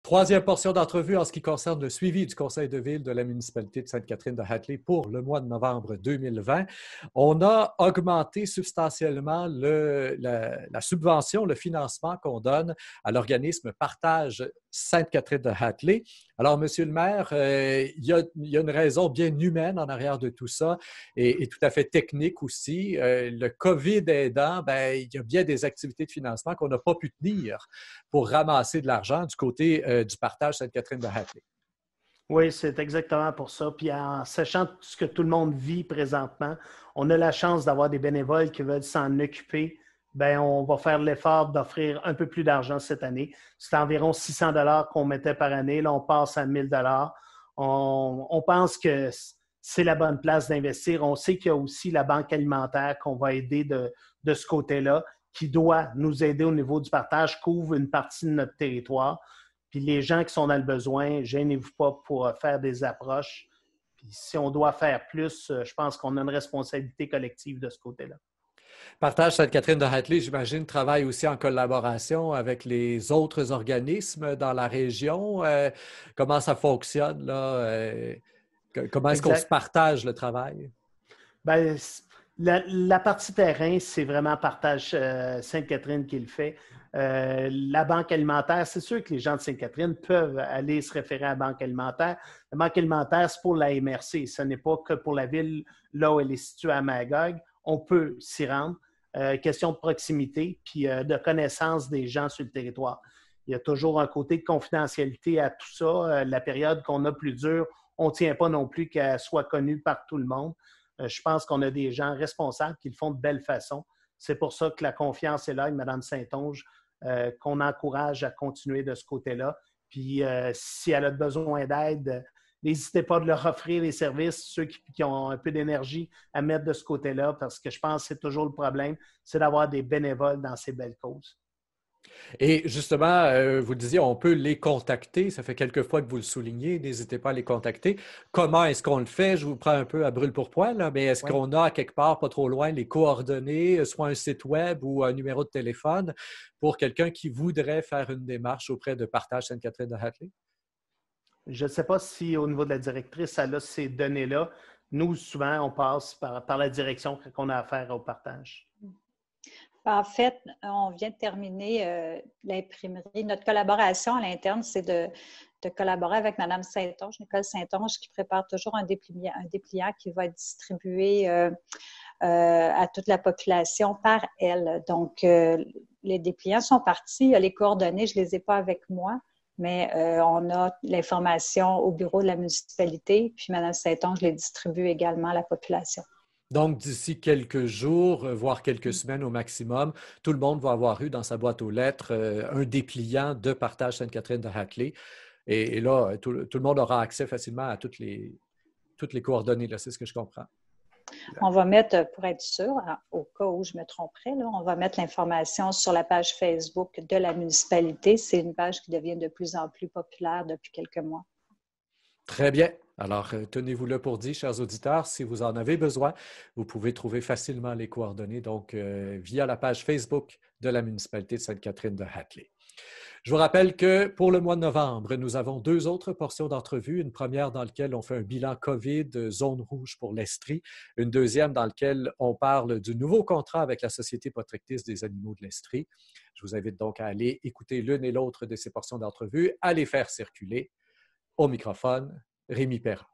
Troisième portion d'entrevue en ce qui concerne le suivi du conseil de ville de la municipalité de Sainte-Catherine-de-Hatley pour le mois de novembre 2020. On a augmenté substantiellement la subvention, le financement qu'on donne à l'organisme Partage Sainte-Catherine-de-Hatley. Alors, Monsieur le maire, il y a une raison bien humaine en arrière de tout ça et tout à fait technique aussi. Le COVID aidant, il y a bien des activités de financement qu'on n'a pas pu tenir pour ramasser de l'argent du côté du partage Sainte-Catherine-de-Hatley. Oui, c'est exactement pour ça. Puis en sachant ce que tout le monde vit présentement, on a la chance d'avoir des bénévoles qui veulent s'en occuper. Bien, on va faire l'effort d'offrir un peu plus d'argent cette année. C'est environ 600 $ qu'on mettait par année. Là, on passe à 1 000 $. On pense que c'est la bonne place d'investir. On sait qu'il y a aussi la banque alimentaire qu'on va aider de ce côté-là, qui doit nous aider au niveau du partage, couvre une partie de notre territoire. Puis les gens qui sont dans le besoin, gênez-vous pas pour faire des approches. Puis si on doit faire plus, je pense qu'on a une responsabilité collective de ce côté-là. Partage Sainte-Catherine-de-Hatley, j'imagine, travaille aussi en collaboration avec les autres organismes dans la région. Comment ça fonctionne, là? Comment est-ce qu'on se partage le travail? Bien, la partie terrain, c'est vraiment Partage Sainte-Catherine qui le fait. La Banque alimentaire, c'est sûr que les gens de Sainte-Catherine peuvent aller se référer à la Banque alimentaire. La Banque alimentaire, c'est pour la MRC. Ce n'est pas que pour la ville, là où elle est située à Magog. On peut s'y rendre. Question de proximité puis de connaissance des gens sur le territoire. Il y a toujours un côté de confidentialité à tout ça. La période qu'on a plus dure, on ne tient pas non plus qu'elle soit connue par tout le monde. Je pense qu'on a des gens responsables qui le font de belle façon. C'est pour ça que la confiance est là avec Mme Saint-Onge, qu'on encourage à continuer de ce côté-là. Puis, si elle a besoin d'aide, n'hésitez pas de leur offrir les services, ceux qui ont un peu d'énergie à mettre de ce côté-là, parce que je pense que c'est toujours le problème, c'est d'avoir des bénévoles dans ces belles causes. Et justement, vous disiez, on peut les contacter. Ça fait quelques fois que vous le soulignez. N'hésitez pas à les contacter. Comment est-ce qu'on le fait? Je vous prends un peu à brûle-pourpoint, là, mais est-ce qu'on a quelque part, pas trop loin, les coordonnées, soit un site web ou un numéro de téléphone pour quelqu'un qui voudrait faire une démarche auprès de Partage Sainte-Catherine-de-Hatley? Je ne sais pas si au niveau de la directrice, elle a ces données-là. Nous, souvent, on passe par la direction qu'on a affaire au partage. En fait, on vient de terminer l'imprimerie. Notre collaboration à l'interne, c'est de collaborer avec Mme Saint-Onge, Nicole Saint-Onge, qui prépare toujours un dépliant qui va être distribué à toute la population par elle. Donc, les dépliants sont partis. Les coordonnées, je ne les ai pas avec moi, mais on a l'information au bureau de la municipalité, puis Mme Saint-Onge les distribue également à la population. Donc, d'ici quelques jours, voire quelques semaines au maximum, tout le monde va avoir eu dans sa boîte aux lettres un dépliant de Partage Sainte-Catherine-de-Hatley. Et là, tout le monde aura accès facilement à toutes les coordonnées. C'est ce que je comprends. On va mettre, pour être sûr, au cas où je me tromperais, là, on va mettre l'information sur la page Facebook de la municipalité. C'est une page qui devient de plus en plus populaire depuis quelques mois. Très bien. Alors, tenez-vous là pour dit, chers auditeurs, si vous en avez besoin, vous pouvez trouver facilement les coordonnées donc via la page Facebook de la municipalité de Sainte-Catherine-de-Hatley. Je vous rappelle que pour le mois de novembre, nous avons 2 autres portions d'entrevue. Une première dans laquelle on fait un bilan COVID, zone rouge pour l'Estrie. Une deuxième dans laquelle on parle du nouveau contrat avec la Société protectrice des animaux de l'Estrie. Je vous invite donc à aller écouter l'une et l'autre de ces portions d'entrevue, à les faire circuler. Au microphone, Rémi Perrin.